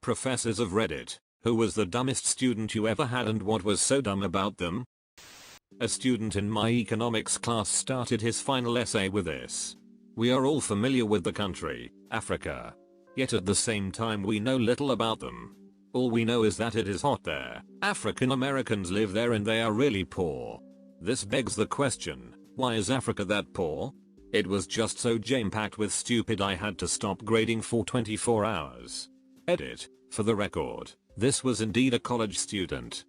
AskReddit-Professors of Reddit. Who was the dumbest student you ever had and what was so dumb about them? A student in my economics class started his final essay with this. We are all familiar with the country, Africa. Yet at the same time we know little about them. All we know is that it is hot there. African Americans live there and they are really poor. This begs the question, why is Africa that poor? It was just so jam-packed with stupid I had to stop grading for 24 hours. Edit. For the record, this was indeed a college student.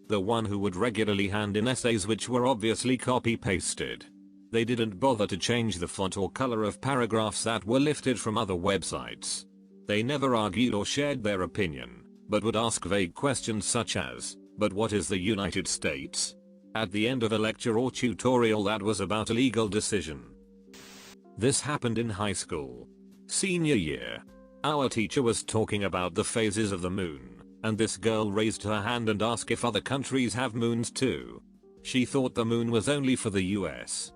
The one who would regularly hand in essays which were obviously copy-pasted. They didn't bother to change the font or color of paragraphs that were lifted from other websites. They never argued or shared their opinion, but would ask vague questions such as, "But what is the United States?" at the end of a lecture or tutorial that was about a legal decision. This happened in high school. Senior year. Our teacher was talking about the phases of the moon, and this girl raised her hand and asked if other countries have moons too. She thought the moon was only for the US.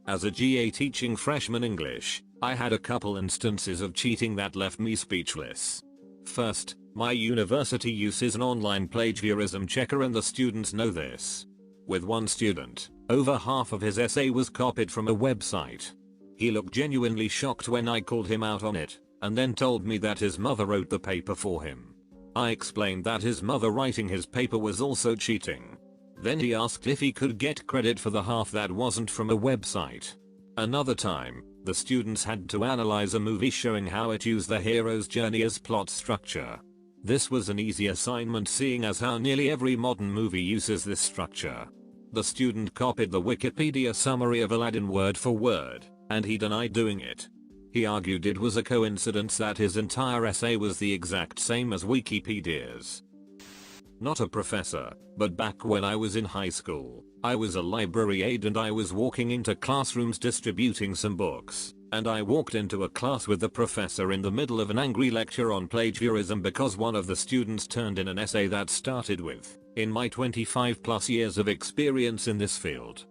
As a GA teaching freshman English, I had a couple instances of cheating that left me speechless. First, my university uses an online plagiarism checker and the students know this. With one student, over half of his essay was copied from a website. He looked genuinely shocked when I called him out on it, and then told me that his mother wrote the paper for him. I explained that his mother writing his paper was also cheating. Then he asked if he could get credit for the half that wasn't from a website. Another time, the students had to analyze a movie showing how it used the hero's journey as plot structure. This was an easy assignment seeing as how nearly every modern movie uses this structure. The student copied the Wikipedia summary of Aladdin word for word, and he denied doing it. He argued it was a coincidence that his entire essay was the exact same as Wikipedia's. Not a professor, but back when I was in high school, I was a library aide and I was walking into classrooms distributing some books, and I walked into a class with the professor in the middle of an angry lecture on plagiarism because one of the students turned in an essay that started with, "In my 25+ years of experience in this field."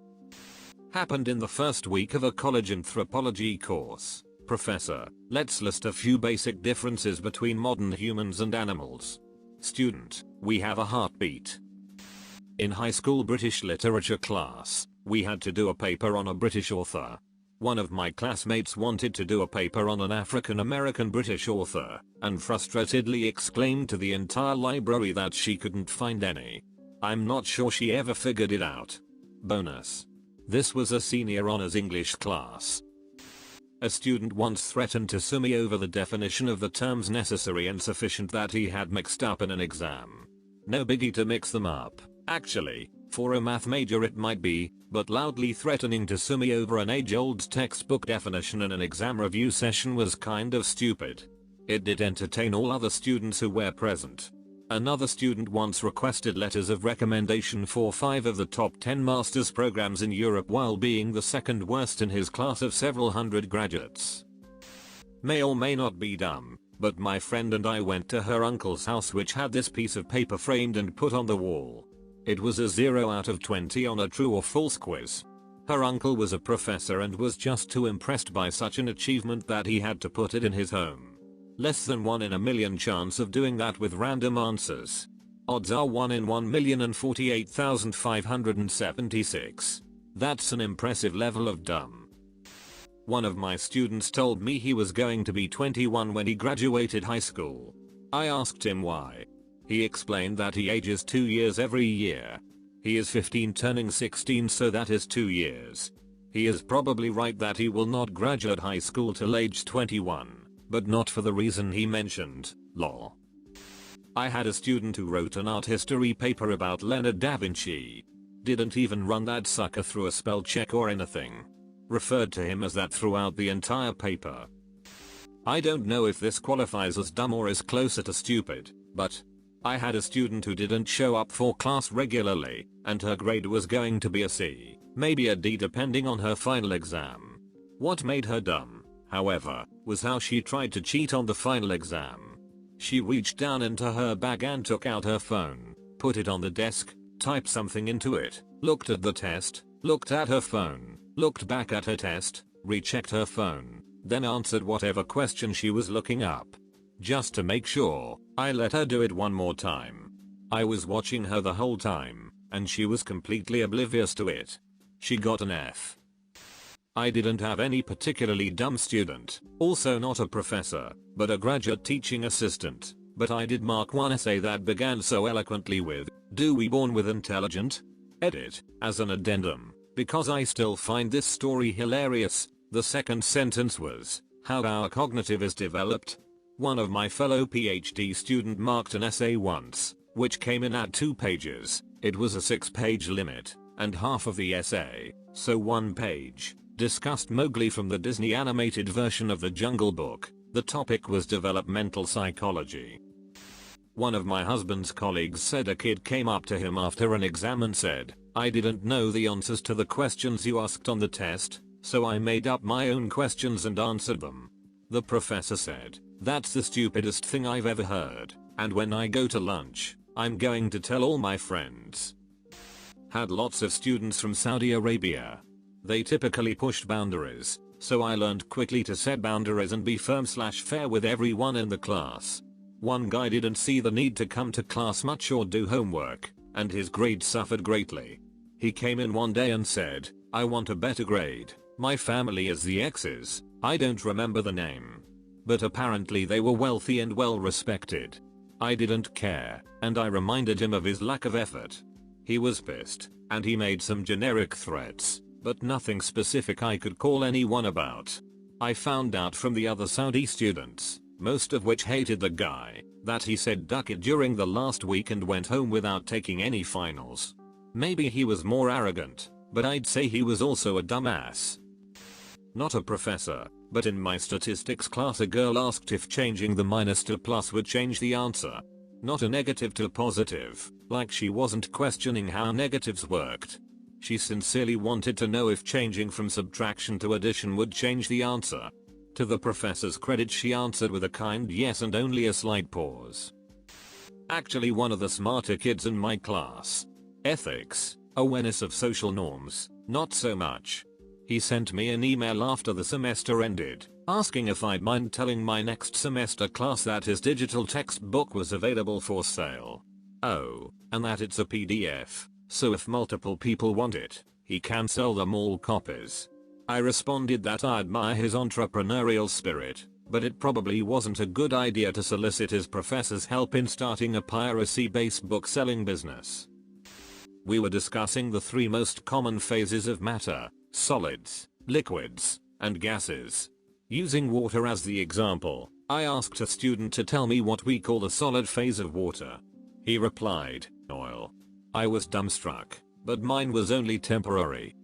Happened in the first week of a college anthropology course. Professor, let's list a few basic differences between modern humans and animals. Student, we have a heartbeat. In high school British literature class, we had to do a paper on a British author. One of my classmates wanted to do a paper on an African American British author, and frustratedly exclaimed to the entire library that she couldn't find any. I'm not sure she ever figured it out. Bonus. This was a senior honors English class. A student once threatened to sue me over the definition of the terms necessary and sufficient that he had mixed up in an exam. No biggie to mix them up, actually, for a math major it might be, but loudly threatening to sue me over an age-old textbook definition in an exam review session was kind of stupid. It did entertain all other students who were present. Another student once requested letters of recommendation for 5 of the top 10 master's programs in Europe while being the second worst in his class of several hundred graduates. May or may not be dumb, but my friend and I went to her uncle's house which had this piece of paper framed and put on the wall. It was a 0 out of 20 on a true or false quiz. Her uncle was a professor and was just too impressed by such an achievement that he had to put it in his home. Less than 1 in a million chance of doing that with random answers. Odds are 1 in 1,048,576. That's an impressive level of dumb. One of my students told me he was going to be 21 when he graduated high school. I asked him why. He explained that he ages 2 years every year. He is 15 turning 16, so that is 2 years. He is probably right that he will not graduate high school till age 21. But not for the reason he mentioned, lol. I had a student who wrote an art history paper about Leonardo da Vinci. Didn't even run that sucker through a spell check or anything. Referred to him as that throughout the entire paper. I don't know if this qualifies as dumb or is closer to stupid, but I had a student who didn't show up for class regularly, and her grade was going to be a C, maybe a D depending on her final exam. What made her dumb, however, was how she tried to cheat on the final exam. She reached down into her bag and took out her phone, put it on the desk, typed something into it, looked at the test, looked at her phone, looked back at her test, rechecked her phone, then answered whatever question she was looking up. Just to make sure, I let her do it one more time. I was watching her the whole time, and she was completely oblivious to it. She got an F. I didn't have any particularly dumb student, also not a professor, but a graduate teaching assistant, but I did mark one essay that began so eloquently with, "Do we born with intelligent?" Edit, as an addendum, because I still find this story hilarious. The second sentence was, "How our cognitive is developed." One of my fellow PhD student marked an essay once, which came in at 2 pages. It was a 6-page limit, and half of the essay, so 1 page, discussed Mowgli from the Disney animated version of the Jungle Book. The topic was developmental psychology. One of my husband's colleagues said a kid came up to him after an exam and said, "I didn't know the answers to the questions you asked on the test, so I made up my own questions and answered them." The professor said, "That's the stupidest thing I've ever heard, and when I go to lunch, I'm going to tell all my friends." Had lots of students from Saudi Arabia. They typically pushed boundaries, so I learned quickly to set boundaries and be firm/fair with everyone in the class. One guy didn't see the need to come to class much or do homework, and his grade suffered greatly. He came in one day and said, "I want a better grade. My family is the X's, I don't remember the name." But apparently they were wealthy and well respected. I didn't care, and I reminded him of his lack of effort. He was pissed, and he made some generic threats, but nothing specific I could call anyone about. I found out from the other Saudi students, most of which hated the guy, that he said "duck it" during the last week and went home without taking any finals. Maybe he was more arrogant, but I'd say he was also a dumbass. Not a professor, but in my statistics class a girl asked if changing the minus to plus would change the answer. Not a negative to positive, like she wasn't questioning how negatives worked. She sincerely wanted to know if changing from subtraction to addition would change the answer. To the professor's credit, she answered with a kind yes and only a slight pause. Actually one of the smarter kids in my class. Ethics, awareness of social norms, not so much. He sent me an email after the semester ended, asking if I'd mind telling my next semester class that his digital textbook was available for sale. Oh, and that it's a PDF, so if multiple people want it, he can sell them all copies. I responded that I admire his entrepreneurial spirit, but it probably wasn't a good idea to solicit his professor's help in starting a piracy-based book selling business. We were discussing the 3 most common phases of matter: solids, liquids, and gases. Using water as the example, I asked a student to tell me what we call the solid phase of water. He replied, "Oil." I was dumbstruck, but mine was only temporary.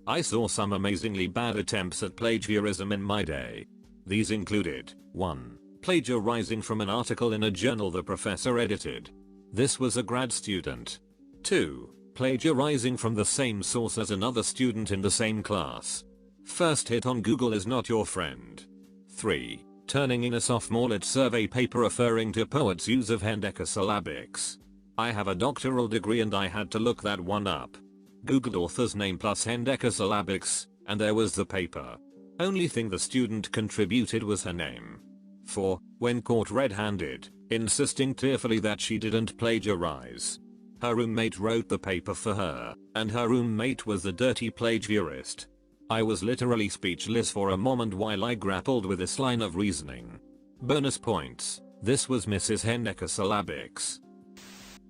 I saw some amazingly bad attempts at plagiarism in my day. These included 1. Plagiarizing from an article in a journal the professor edited. This was a grad student. 2. Plagiarizing from the same source as another student in the same class. First hit on Google is not your friend. 3. Turning in a sophomore lit survey paper referring to poets' use of hendecasyllabics. I have a doctoral degree and I had to look that one up. Googled author's name plus hendecasyllabics, and there was the paper. Only thing the student contributed was her name. 4. When caught red-handed, insisting tearfully that she didn't plagiarize. Her roommate wrote the paper for her, and her roommate was the dirty plagiarist. I was literally speechless for a moment while I grappled with this line of reasoning. Bonus points, this was Mrs. Hendecasyllabics.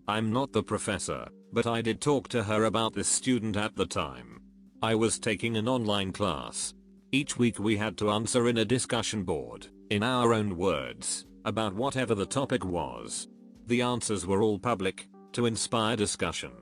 I'm not the professor, but I did talk to her about this student at the time. I was taking an online class. Each week we had to answer in a discussion board, in our own words, about whatever the topic was. The answers were all public, to inspire discussion.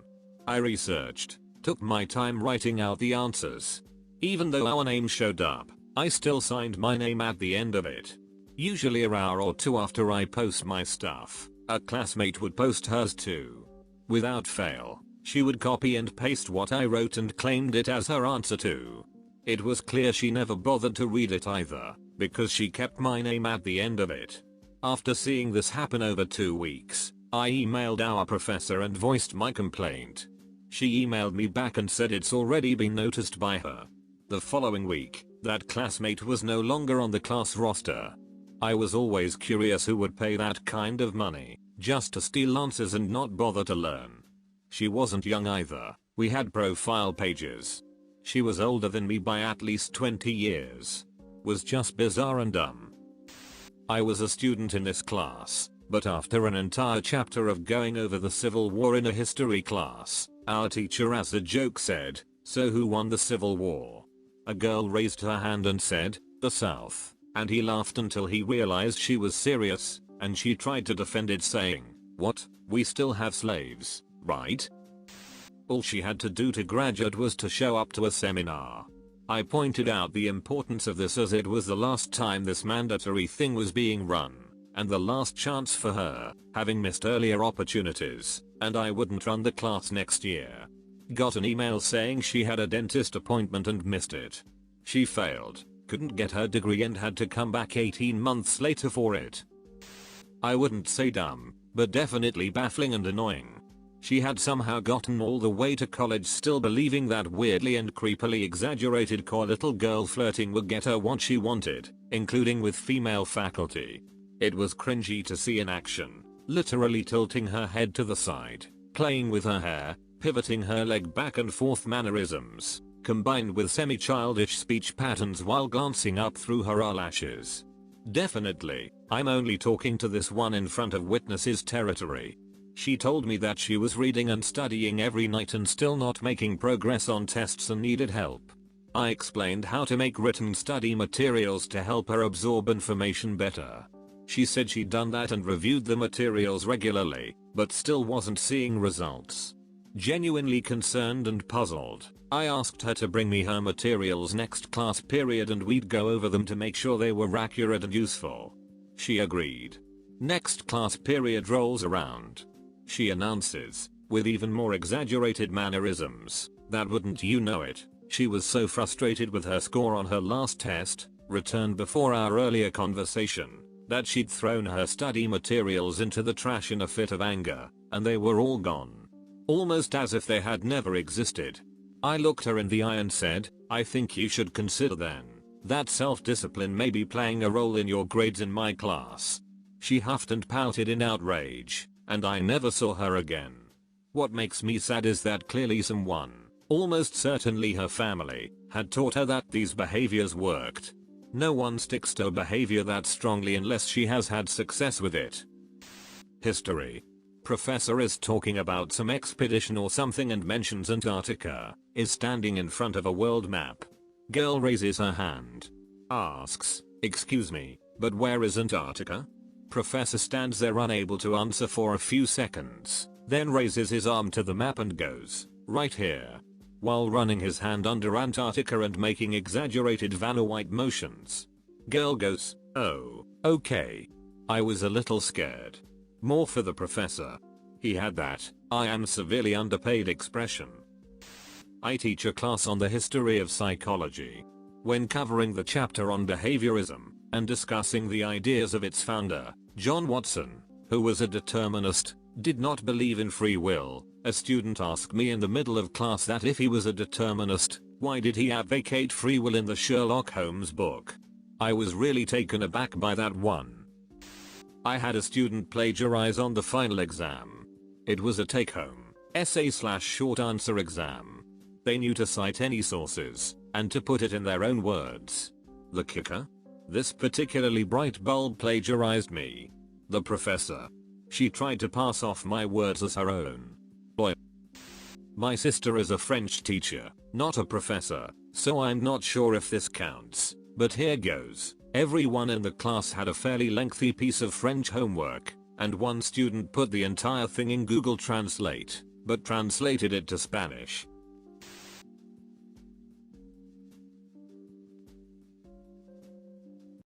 I researched, took my time writing out the answers. Even though our name showed up, I still signed my name at the end of it. Usually an hour or 2 after I post my stuff, a classmate would post hers too. Without fail, she would copy and paste what I wrote and claimed it as her answer too. It was clear she never bothered to read it either, because she kept my name at the end of it. After seeing this happen over 2 weeks, I emailed our professor and voiced my complaint. She emailed me back and said it's already been noticed by her. The following week, that classmate was no longer on the class roster. I was always curious who would pay that kind of money just to steal answers and not bother to learn. She wasn't young either. We had profile pages. She was older than me by at least 20 years. Was just bizarre and dumb. I was a student in this class, but after an entire chapter of going over the Civil War in a history class, our teacher as a joke said, "So who won the Civil War?" A girl raised her hand and said, "The South," and he laughed until he realized she was serious, and she tried to defend it saying, "What? We still have slaves, right?" All she had to do to graduate was to show up to a seminar. I pointed out the importance of this as it was the last time this mandatory thing was being run, and the last chance for her, having missed earlier opportunities, and I wouldn't run the class next year. Got an email saying she had a dentist appointment and missed it. She failed, couldn't get her degree and had to come back 18 months later for it. I wouldn't say dumb, but definitely baffling and annoying. She had somehow gotten all the way to college still believing that weirdly and creepily exaggerated coy little girl flirting would get her what she wanted, including with female faculty. It was cringy to see in action, literally tilting her head to the side, playing with her hair, pivoting her leg back and forth mannerisms, combined with semi-childish speech patterns while glancing up through her eyelashes. Definitely, I'm only talking to this one in front of witnesses territory. She told me that she was reading and studying every night and still not making progress on tests and needed help. I explained how to make written study materials to help her absorb information better. She said she'd done that and reviewed the materials regularly, but still wasn't seeing results. Genuinely concerned and puzzled, I asked her to bring me her materials next class period and we'd go over them to make sure they were accurate and useful. She agreed. Next class period rolls around. She announces, with even more exaggerated mannerisms, that wouldn't you know it, she was so frustrated with her score on her last test, returned before our earlier conversation, that she'd thrown her study materials into the trash in a fit of anger, and they were all gone. Almost as if they had never existed. I looked her in the eye and said, "I think you should consider then, that self-discipline may be playing a role in your grades in my class." She huffed and pouted in outrage, and I never saw her again. What makes me sad is that clearly someone, almost certainly her family, had taught her that these behaviors worked. No one sticks to a behavior that strongly unless she has had success with it. History. Professor is talking about some expedition or something and mentions Antarctica, is standing in front of a world map. Girl raises her hand. Asks, "Excuse me, but where is Antarctica?" Professor stands there unable to answer for a few seconds, then raises his arm to the map and goes, "Right here," while running his hand under Antarctica and making exaggerated Vanna White motions. Girl goes, "Oh, okay." I was a little scared. More for the professor. He had that, "I am severely underpaid" expression. I teach a class on the history of psychology. When covering the chapter on behaviorism, and discussing the ideas of its founder, John Watson, who was a determinist, did not believe in free will, a student asked me in the middle of class that if he was a determinist, why did he advocate free will in the Sherlock Holmes book? I was really taken aback by that one. I had a student plagiarize on the final exam. It was a take-home, essay/short answer exam. They knew to cite any sources, and to put it in their own words. The kicker? This particularly bright bulb plagiarized me. The professor. She tried to pass off my words as her own. Boy. My sister is a French teacher, not a professor, so I'm not sure if this counts, but here goes. Everyone in the class had a fairly lengthy piece of French homework, and one student put the entire thing in Google Translate, but translated it to Spanish.